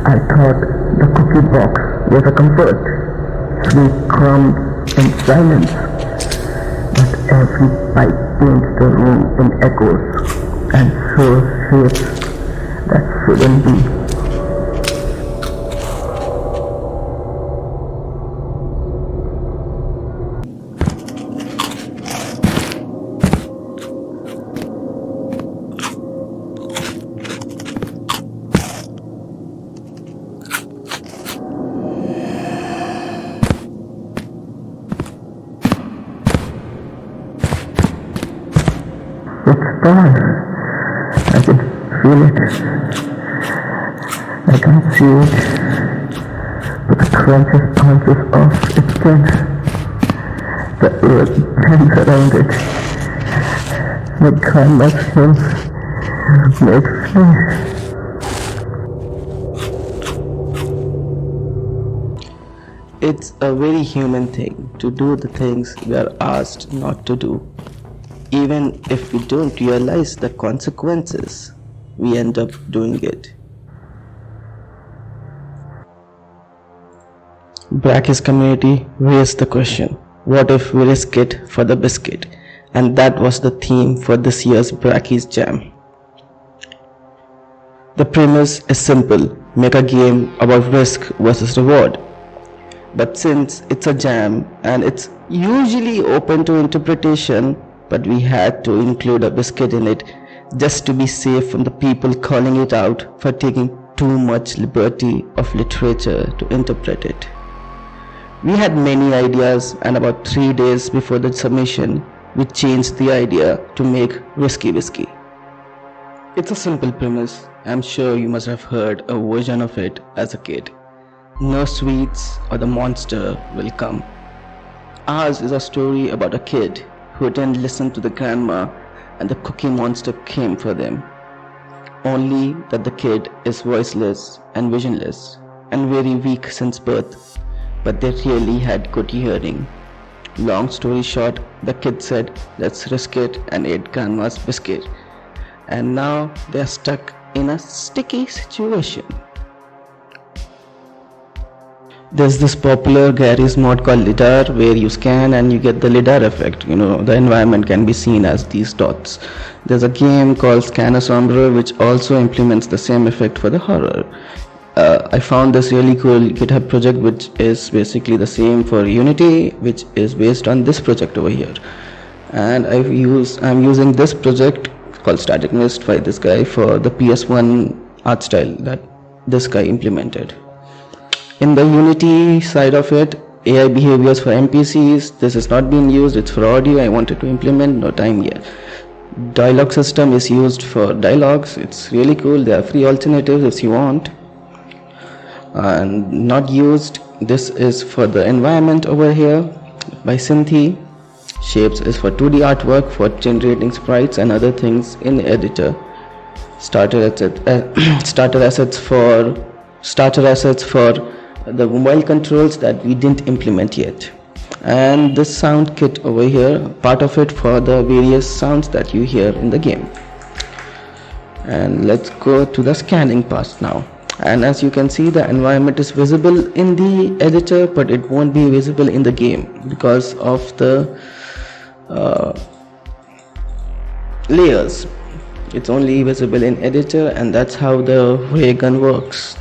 I thought the cookie box was a comfort, sweet crumbs in silence, but every bite paints the room in echoes and shows shapes that shouldn't be. It's there. I can feel it. I can see it. But the crunches bounces off its skin. The earth bends around it. The grandma's skin makes me. It's a very human thing to do the things we are asked not to do. Even if we don't realize the consequences, we end up doing it. Brackeys community raised the question, what if we risk it for the biscuit? And that was the theme for this year's Brackeys Jam. The premise is simple, make a game about risk versus reward. But since it's a jam and it's usually open to interpretation, but we had to include a biscuit in it just to be safe from the people calling it out for taking too much liberty of literature to interpret it. We had many ideas, and about 3 days before the submission, we changed the idea to make Risky Bisky. It's a simple premise. I'm sure you must have heard a version of it as a kid. No sweets or the monster will come. Ours is a story about a kid who didn't listen to the grandma and the cookie monster came for them. Only that the kid is voiceless and visionless and very weak since birth, but they really had good hearing. Long story short, the kid said, let's risk it, and ate grandma's biscuit. And now they're stuck in a sticky situation. There's this popular Gary's mod called lidar where you scan and you get the lidar effect. The environment can be seen as these dots. There's a game called Scanner Sombre which also implements the same effect for the horror. I found this really cool GitHub project which is basically the same for Unity, which is based on this project over here. And I'm using this project called Static Mist by this guy for the PS1 art style that this guy implemented. In the Unity side of it, AI behaviors for NPCs, this is not being used, it's for audio. I wanted to implement, no time yet. Dialogue system is used for dialogues, it's really cool. There are free alternatives if you want. And not used, this is for the environment over here by Synthi. Shapes is for 2D artwork for generating sprites and other things in the editor. Starter assets for the mobile controls that we didn't implement yet, and this sound kit over here, part of it for the various sounds that you hear in the game. And let's go to the scanning part now. And as you can see, the environment is visible in the editor, but it won't be visible in the game because of the layers. It's only visible in editor, and that's how the ray gun works.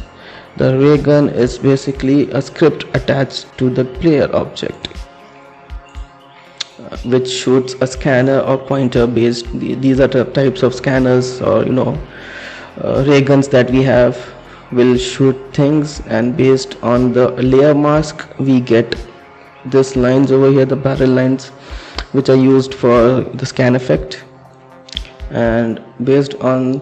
The ray gun is basically a script attached to the player object, which shoots a scanner or pointer based. These are the types of scanners or ray guns that we have will shoot things, and based on the layer mask we get these lines over here, the barrel lines, which are used for the scan effect. And based on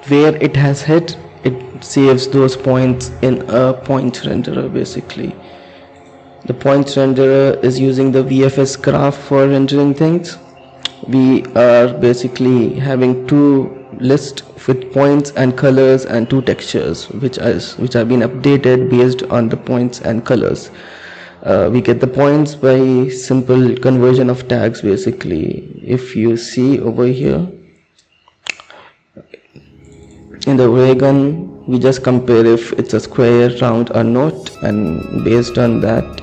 where it has hit, it saves those points in a point renderer. Basically, the point renderer is using the VFS graph for rendering things. We are basically having two lists with points and colors and two textures which have been updated based on the points and colors. We get the points by simple conversion of tags. Basically, if you see over here in the ray gun, we just compare if it's a square, round or not, and based on that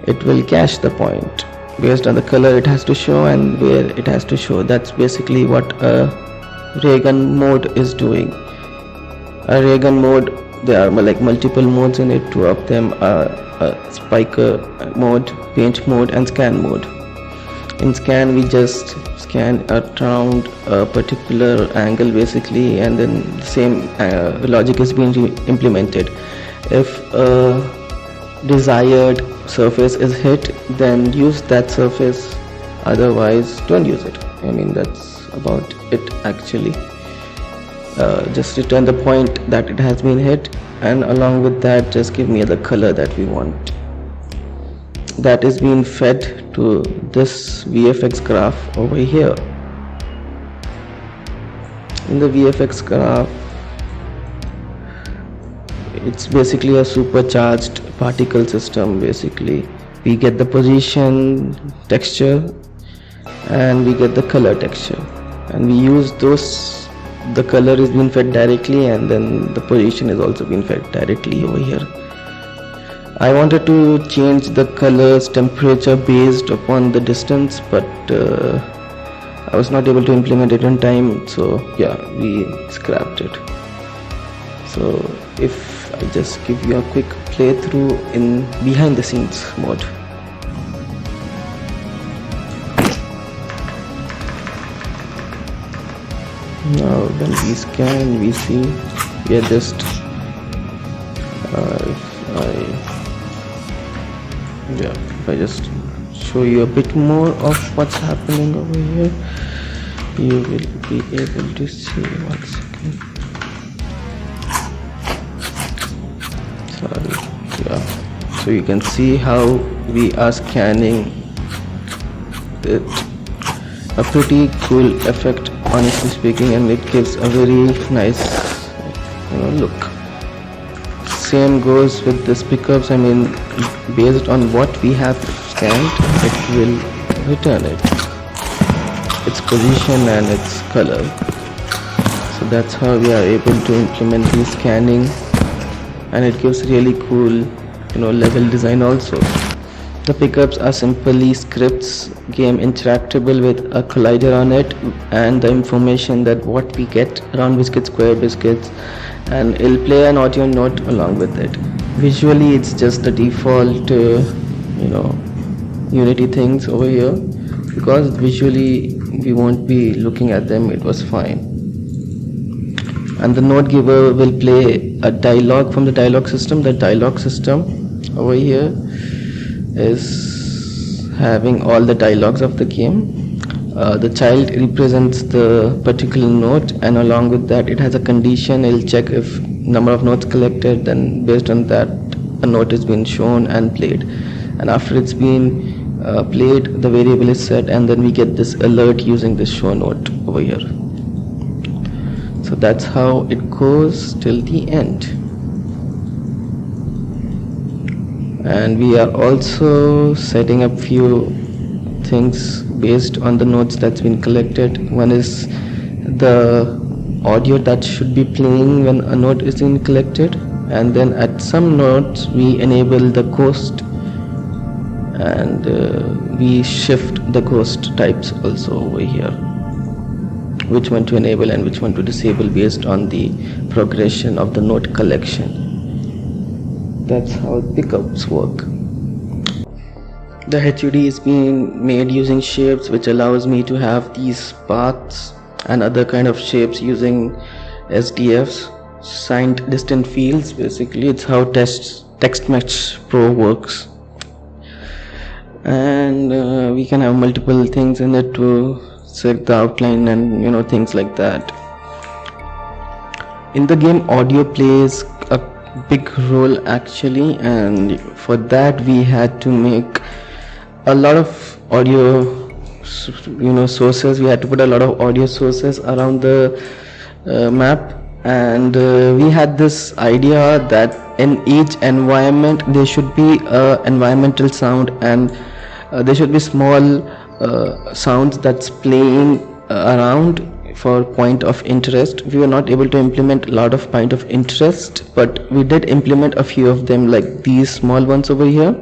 it will catch the point based on the color it has to show and where it has to show. That's basically what a ray gun mode is doing. A ray gun mode, there are like multiple modes in it. Two of them are spiker mode, paint mode and scan mode. In scan we just scan around a particular angle basically, and then the same logic is being implemented. If a desired surface is hit, then use that surface, otherwise don't use it. I mean, that's about it actually. Just return the point that it has been hit, and along with that just give me the color that we want. That is being fed to this VFX graph over here. In the VFX graph, it's basically a supercharged particle system. Basically, we get the position texture and we get the color texture, and we use those. The color is being fed directly, and then the position is also being fed directly over here. I wanted to change the colors temperature based upon the distance, but I was not able to implement it in time, so yeah, we scrapped it. So if I just give you a quick playthrough in behind the scenes mode. Now when we scan, we see we are just if I just show you a bit more of what's happening over here, you will be able to see. 1 second. Sorry. Yeah. So you can see how we are scanning it. A pretty cool effect, honestly speaking, and it gives a very nice, look. Same goes with this pickups. I mean, based on what we have scanned, it will return its position and its color. So that's how we are able to implement the scanning, and it gives really cool level design also. The pickups are simply scripts, game interactable with a collider on it, and the information that what we get round biscuit, square biscuits, and it'll play an audio note along with it. Visually it's just the default Unity things over here, because visually we won't be looking at them. It was fine. And the note giver will play a dialogue from the dialogue system. The dialogue system over here is having all the dialogues of the game. The child represents the particular note, and along with that it has a condition. It'll check if number of notes collected, then based on that a note is being shown and played, and after it's been played, the variable is set, and then we get this alert using this show note over here. So that's how it goes till the end. And we are also setting up few things based on the notes that's been collected. One is the audio that should be playing when a note is being collected, and then at some notes we enable the ghost, and we shift the ghost types also over here, which one to enable and which one to disable based on the progression of the note collection. That's how pickups work. The HUD is being made using shapes, which allows me to have these paths and other kind of shapes using SDFs, signed distant fields. Basically it's how text match pro works, and we can have multiple things in it to set the outline and things like that. In the game, audio plays a big role actually, and for that we had to make a lot of audio sources. We had to put a lot of audio sources around the map, and we had this idea that in each environment there should be environmental sound, and there should be small sounds that's playing around for point of interest. We were not able to implement a lot of point of interest, but we did implement a few of them, like these small ones over here.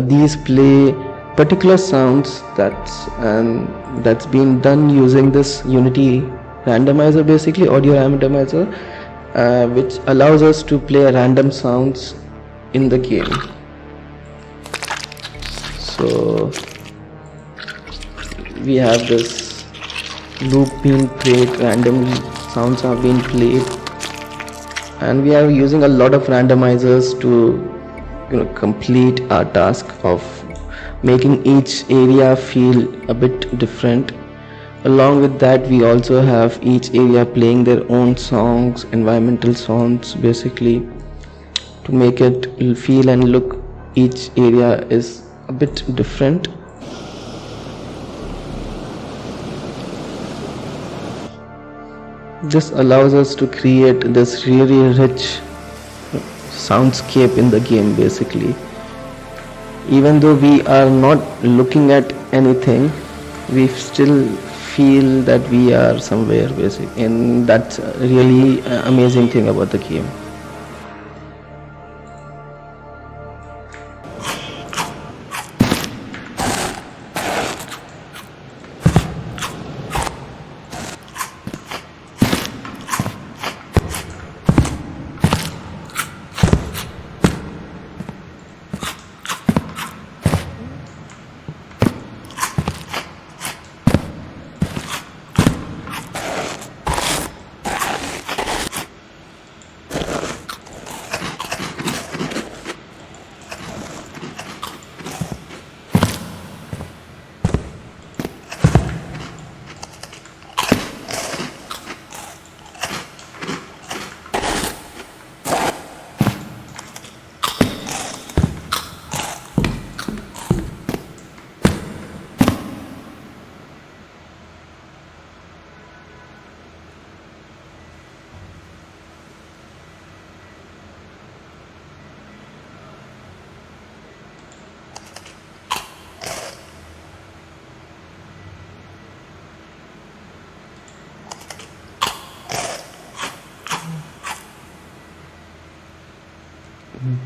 These play particular sounds that's been done using this Unity randomizer, basically audio randomizer, which allows us to play random sounds in the game. So we have this loop being played, random sounds are being played, and we are using a lot of randomizers to complete our task of making each area feel a bit different. Along with that, we also have each area playing their own songs, environmental sounds, basically, to make it feel and look each area is a bit different. This allows us to create this really rich soundscape in the game, basically. Even though we are not looking at anything, we still feel that we are somewhere, basically, and that's a really amazing thing about the game.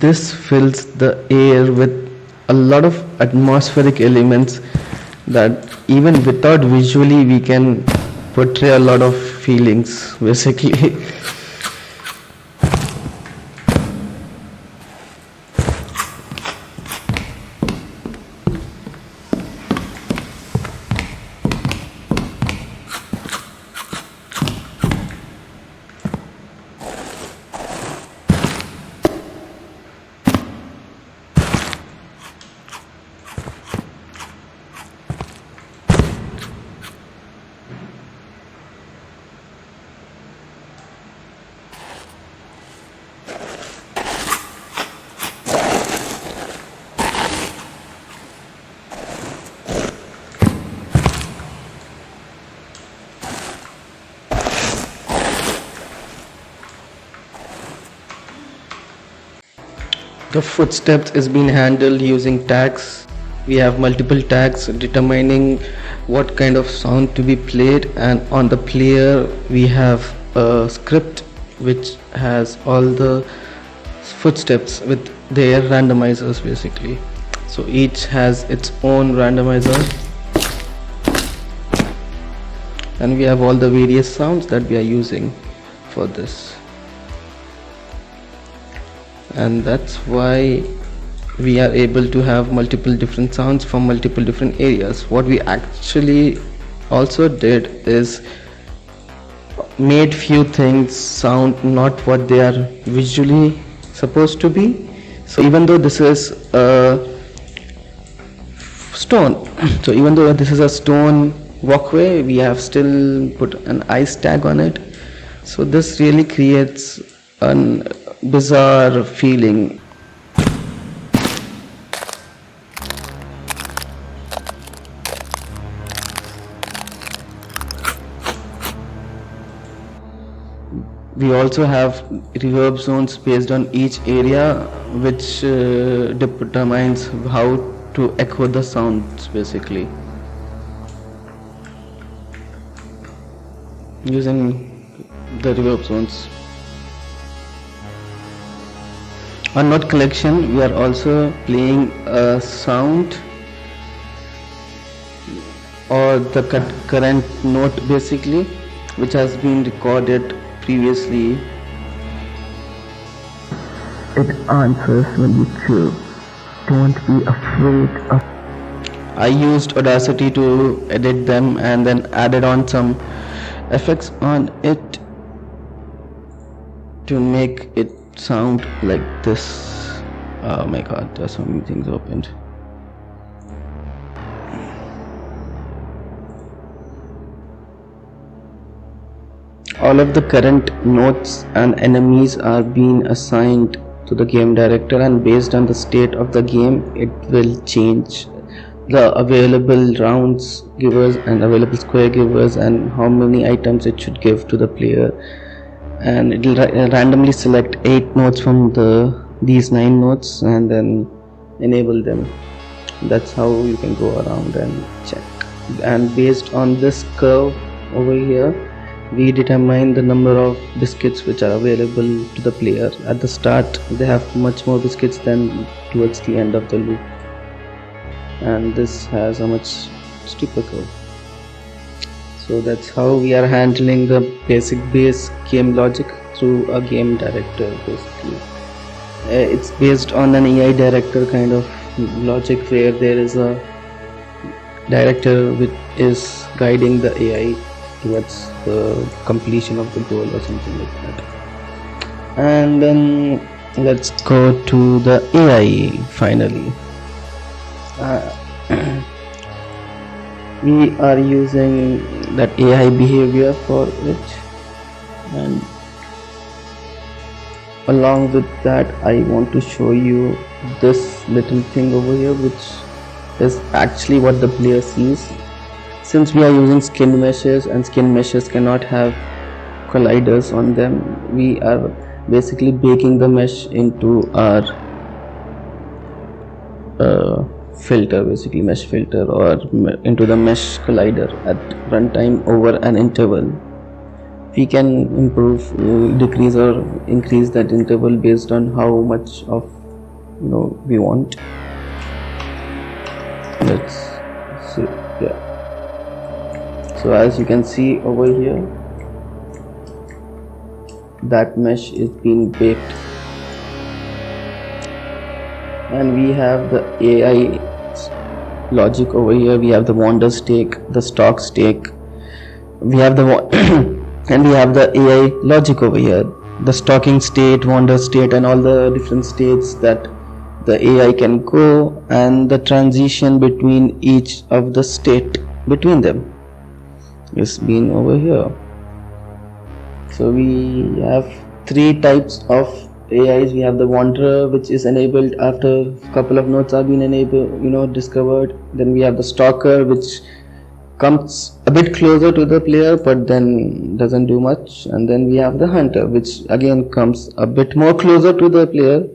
This fills the air with a lot of atmospheric elements that even without visually we can portray a lot of feelings, basically. The footsteps is being handled using tags. We have multiple tags determining what kind of sound to be played, and on the player we have a script which has all the footsteps with their randomizers, basically. So each has its own randomizer, and we have all the various sounds that we are using for this. And that's why we are able to have multiple different sounds from multiple different areas. What we actually also did is made few things sound not what they are visually supposed to be. So even though this is a stone, so even though this is a stone walkway, we have still put an ice tag on it. So this really creates an bizarre feeling. We also have reverb zones based on each area, which determines how to echo the sounds, basically. using the reverb zones. On note collection, we are also playing a sound or the current note basically, which has been recorded previously. It answers when you choose. Don't be afraid of. I used Audacity to edit them and then added on some effects on it to make it sound like this. Oh my god, there's so many things opened. All of the current notes and enemies are being assigned to the game director, and based on the state of the game it will change the available rounds givers and available square givers and how many items it should give to the player, and it will randomly select 8 notes from these 9 notes and then enable them. That's how you can go around and check. And based on this curve over here, we determine the number of biscuits which are available to the player. At the start they have much more biscuits than towards the end of the loop, and this has a much steeper curve. So that's how we are handling the basic base game logic through a game director basically. It's based on an AI director kind of logic where there is a director which is guiding the AI towards the completion of the goal or something like that. And then let's go to the AI finally. We are using that AI behavior for it, and along with that I want to show you this little thing over here, which is actually what the player sees. Since we are using skin meshes and skin meshes cannot have colliders on them, we are basically baking the mesh into our filter, basically mesh filter, or into the mesh collider at runtime over an interval. We can improve, decrease or increase that interval based on how much of we want. Let's see. Yeah, so as you can see over here, that mesh is being baked, and we have the AI logic over here. We have the wander stake, the stock stake, we have the and we have the AI logic over here, the stocking state, wander state, and all the different states that the AI can go, and the transition between each of the state between them is being over here. So we have 3 types of AIs. We have the wanderer, which is enabled after a couple of nodes are being enabled, discovered. Then we have the stalker, which comes a bit closer to the player but then doesn't do much. And then we have the hunter, which again comes a bit more closer to the player,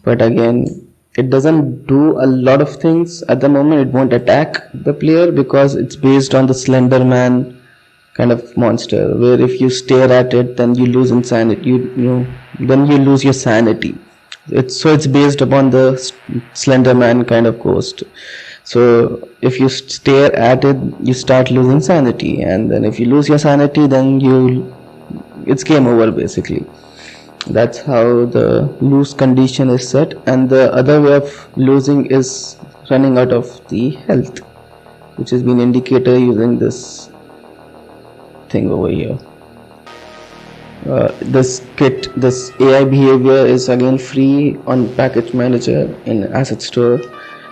but again it doesn't do a lot of things at the moment. It won't attack the player because it's based on the Slender Man kind of monster, where if you stare at it then you lose insanity, then you lose your sanity. It's based upon the Slender Man kind of ghost. So if you stare at it, you start losing sanity, and then if you lose your sanity, then it's game over basically. That's how the lose condition is set. And the other way of losing is running out of the health, which has been indicator using this thing over here. This AI behavior is again free on package manager in asset store,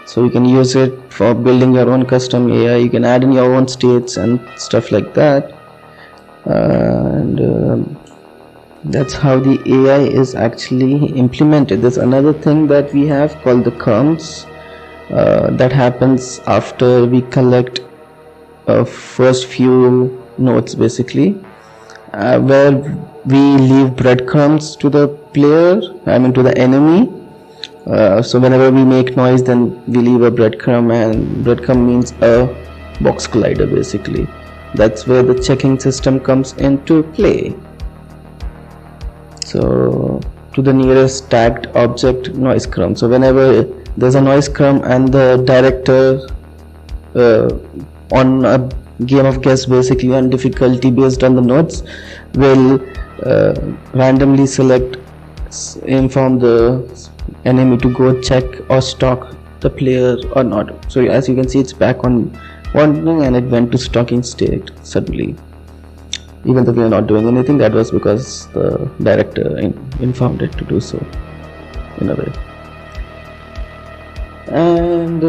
so you can use it for building your own custom AI. You can add in your own states and stuff like that, and that's how the AI is actually implemented. There's another thing that we have called the crumbs that happens after we collect first few notes basically, where we leave breadcrumbs to the player, to the enemy. So whenever we make noise, then we leave a breadcrumb, and breadcrumb means a box collider basically. That's where the checking system comes into play. So to the nearest tagged object noise crumb. So whenever there's a noise crumb and the director on a game of guess, basically on difficulty based on the notes, will randomly inform the enemy to go check or stalk the player or not. So as you can see, it's back on wandering and it went to stalking state suddenly, even though we are not doing anything. That was because the director informed it to do so, in a way. And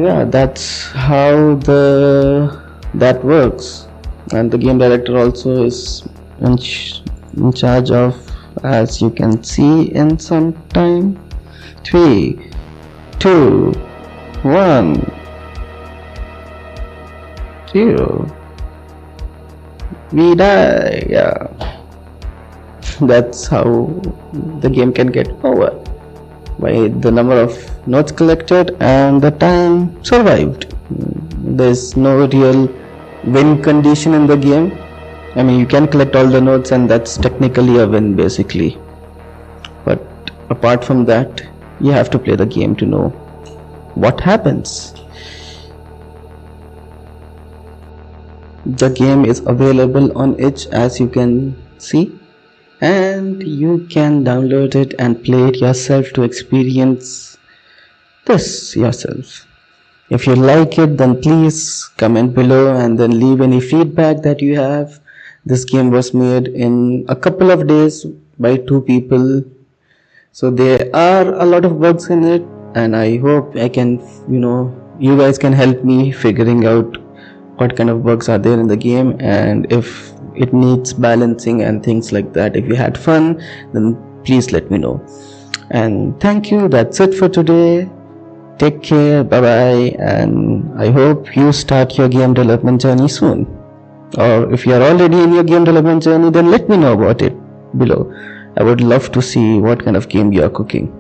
yeah, that's how that works. And the game director also is in charge of, as you can see in some time. 3, 2, 1, 0. We die. Yeah, that's how the game can get over, by the number of notes collected and the time survived. There's no real win condition in the game. I mean, you can collect all the notes and that's technically a win basically, but apart from that, you have to play the game to know what happens. The game is available on itch, as you can see, and you can download it and play it yourself to experience this yourself. If you like it, then please comment below and then leave any feedback that you have. This game was made in a couple of days by 2 people, so there are a lot of bugs in it, and I hope I can, you guys can help me figuring out what kind of bugs are there in the game and if it needs balancing and things like that. If you had fun, then please let me know. And thank you. That's it for today. Take care. Bye bye. And I hope you start your game development journey soon. Or if you are already in your game development journey, then let me know about it below. I would love to see what kind of game you are cooking.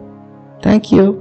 Thank you.